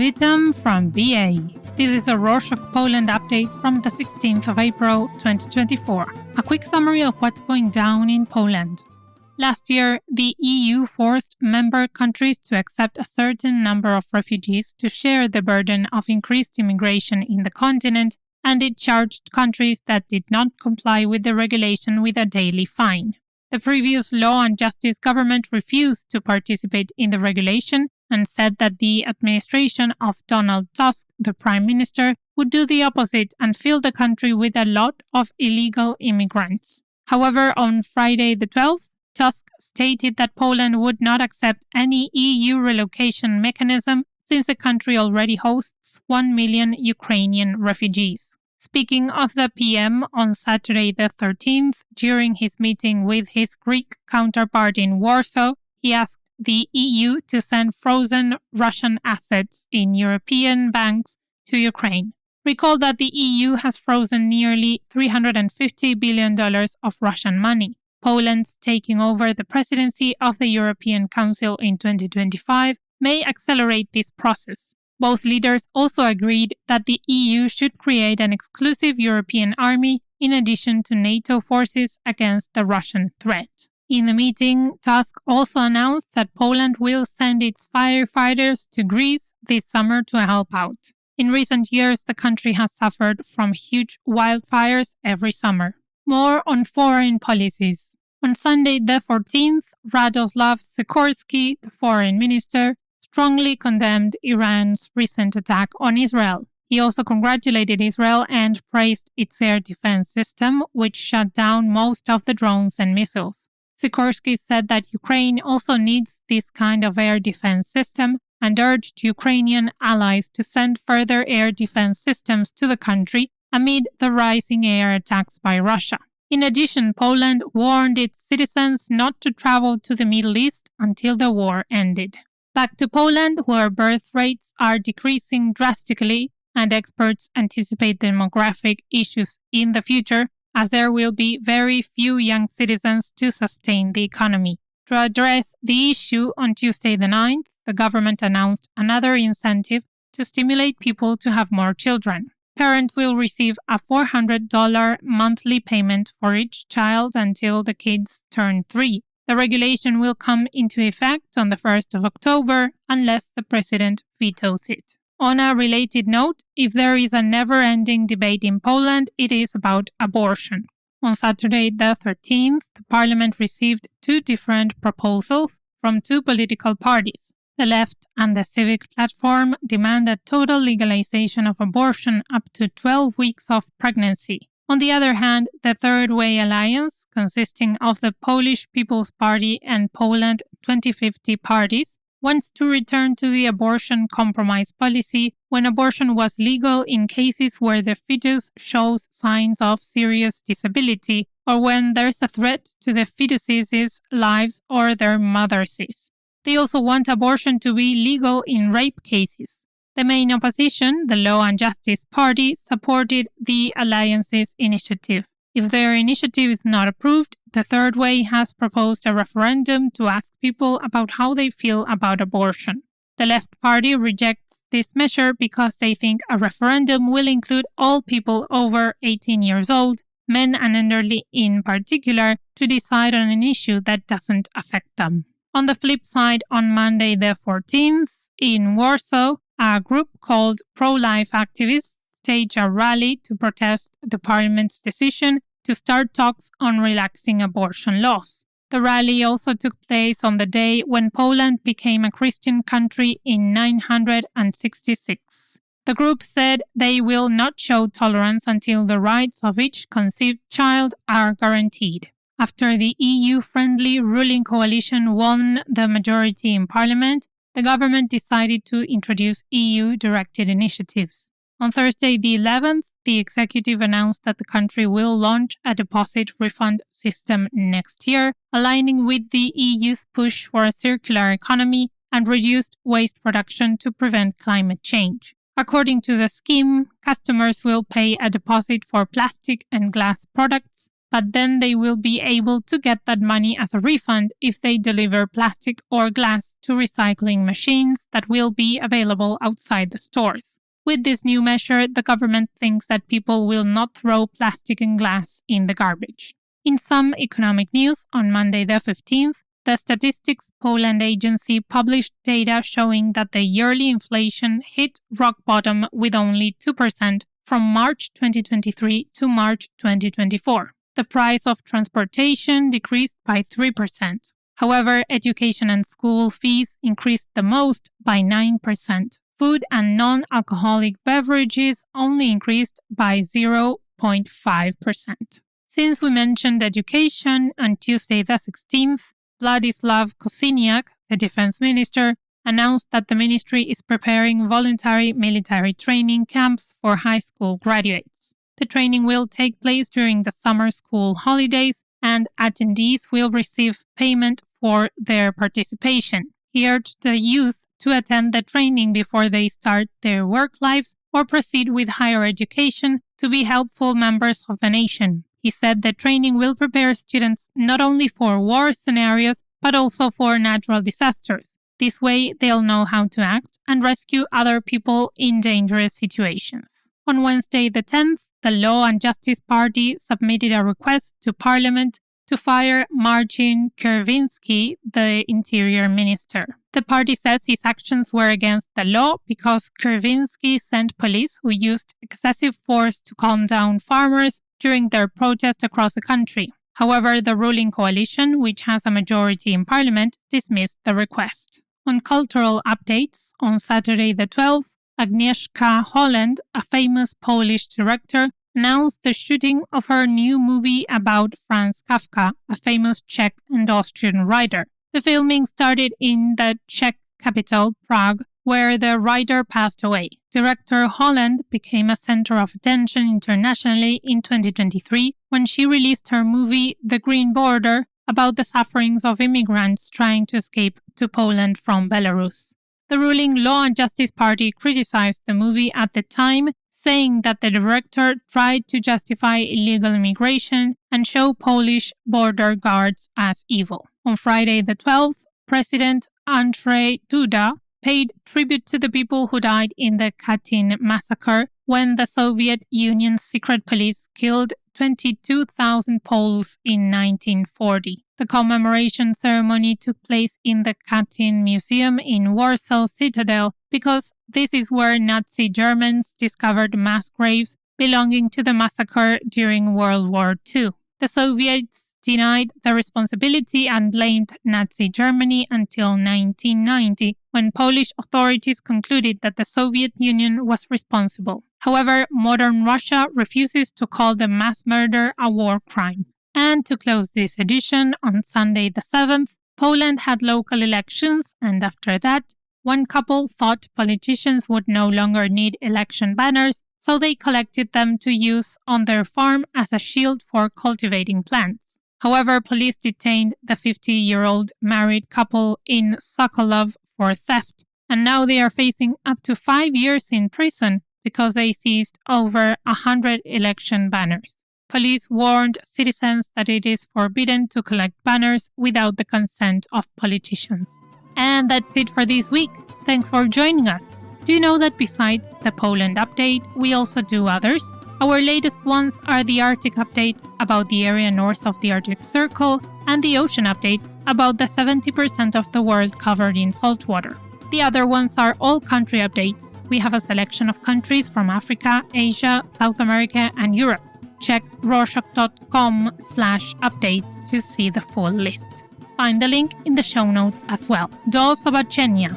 Witam from BA. This is a Rorshok Poland update from the 16th of April 2024. A quick summary of what's going down in Poland. Last year, the EU forced member countries to accept a certain number of refugees to share the burden of increased immigration in the continent, and it charged countries that did not comply with the regulation with a daily fine. The previous Law and Justice government refused to participate in the regulation and said that the administration of Donald Tusk, the Prime Minister, would do the opposite and fill the country with a lot of illegal immigrants. However, on Friday the 12th, Tusk stated that Poland would not accept any EU relocation mechanism since the country already hosts 1 million Ukrainian refugees. Speaking of the PM on Saturday the 13th, during his meeting with his Greek counterpart in Warsaw, he asked the EU to send frozen Russian assets in European banks to Ukraine. Recall that the EU has frozen nearly $350 billion of Russian money. Poland's taking over the presidency of the European Council in 2025 may accelerate this process. Both leaders also agreed that the EU should create an exclusive European army in addition to NATO forces against the Russian threat. In the meeting, Tusk also announced that Poland will send its firefighters to Greece this summer to help out. In recent years, the country has suffered from huge wildfires every summer. More on foreign policies. On Sunday the 14th, Radoslav Sikorski, the foreign minister, strongly condemned Iran's recent attack on Israel. He also congratulated Israel and praised its air defense system, which shut down most of the drones and missiles. Sikorski said that Ukraine also needs this kind of air defense system and urged Ukrainian allies to send further air defense systems to the country amid the rising air attacks by Russia. In addition, Poland warned its citizens not to travel to the Middle East until the war ended. Back to Poland, where birth rates are decreasing drastically, and experts anticipate demographic issues in the future, as there will be very few young citizens to sustain the economy. To address the issue, on Tuesday the 9th, the government announced another incentive to stimulate people to have more children. Parents will receive a $400 monthly payment for each child until the kids turn 3. The regulation will come into effect on the 1st of October unless the president vetoes it. On a related note, if there is a never-ending debate in Poland, it is about abortion. On Saturday the 13th, the parliament received two different proposals from two political parties. The left and the Civic Platform demand a total legalization of abortion up to 12 weeks of pregnancy. On the other hand, the Third Way Alliance, consisting of the Polish People's Party and Poland 2050 parties, wants to return to the abortion compromise policy when abortion was legal in cases where the fetus shows signs of serious disability or when there's a threat to the fetus's lives or their mother's. They also want abortion to be legal in rape cases. The main opposition, the Law and Justice Party, supported the Alliance's initiative. If their initiative is not approved, the Third Way has proposed a referendum to ask people about how they feel about abortion. The Left Party rejects this measure because they think a referendum will include all people over 18 years old, men and elderly in particular, to decide on an issue that doesn't affect them. On the flip side, on Monday the 14th, in Warsaw, a group called Pro-Life Activists staged a rally to protest the parliament's decision to start talks on relaxing abortion laws. The rally also took place on the day when Poland became a Christian country in 966. The group said they will not show tolerance until the rights of each conceived child are guaranteed. After the EU-friendly ruling coalition won the majority in parliament, the government decided to introduce EU-directed initiatives. On Thursday the 11th, the executive announced that the country will launch a deposit refund system next year, aligning with the EU's push for a circular economy and reduced waste production to prevent climate change. According to the scheme, customers will pay a deposit for plastic and glass products but then they will be able to get that money as a refund if they deliver plastic or glass to recycling machines that will be available outside the stores. With this new measure, the government thinks that people will not throw plastic and glass in the garbage. In some economic news, on Monday the 15th, the Statistics Poland agency published data showing that the yearly inflation hit rock bottom with only 2% from March 2023 to March 2024. The price of transportation decreased by 3%. However, education and school fees increased the most by 9%. Food and non-alcoholic beverages only increased by 0.5%. Since we mentioned education, on Tuesday the 16th, Władysław Kosiniak, the defense minister, announced that the ministry is preparing voluntary military training camps for high school graduates. The training will take place during the summer school holidays, and attendees will receive payment for their participation. He urged the youth to attend the training before they start their work lives or proceed with higher education to be helpful members of the nation. He said the training will prepare students not only for war scenarios, but also for natural disasters. This way, they'll know how to act and rescue other people in dangerous situations. On Wednesday the 10th, the Law and Justice Party submitted a request to Parliament to fire Marcin Kierwiński, the Interior Minister. The party says his actions were against the law because Kierwiński sent police who used excessive force to calm down farmers during their protest across the country. However, the ruling coalition, which has a majority in parliament, dismissed the request. On cultural updates, on Saturday the 12th, Agnieszka Holland, a famous Polish director, announced the shooting of her new movie about Franz Kafka, a famous Czech and Austrian writer. The filming started in the Czech capital, Prague, where the writer passed away. Director Holland became a center of attention internationally in 2023 when she released her movie The Green Border about the sufferings of immigrants trying to escape to Poland from Belarus. The ruling Law and Justice Party criticized the movie at the time, saying that the director tried to justify illegal immigration and show Polish border guards as evil. On Friday the 12th, President Andrzej Duda paid tribute to the people who died in the Katyn massacre when the Soviet Union's secret police killed 22,000 Poles in 1940. The commemoration ceremony took place in the Katyn Museum in Warsaw Citadel because this is where Nazi Germans discovered mass graves belonging to the massacre during World War II. The Soviets denied the responsibility and blamed Nazi Germany until 1990, when Polish authorities concluded that the Soviet Union was responsible. However, modern Russia refuses to call the mass murder a war crime. And to close this edition, on Sunday the 7th, Poland had local elections, and after that, one couple thought politicians would no longer need election banners, so they collected them to use on their farm as a shield for cultivating plants. However, police detained the 50-year-old married couple in Sokolov for theft, and now they are facing up to 5 years in prison because they seized over 100 election banners. Police warned citizens that it is forbidden to collect banners without the consent of politicians. And that's it for this week. Thanks for joining us. Do you know that besides the Poland update, we also do others? Our latest ones are the Arctic update about the area north of the Arctic Circle and the ocean update about the 70% of the world covered in saltwater. The other ones are all country updates. We have a selection of countries from Africa, Asia, South America, and Europe. Check rorshok.com/updates to see the full list. Find the link in the show notes as well. Do zobaczenia!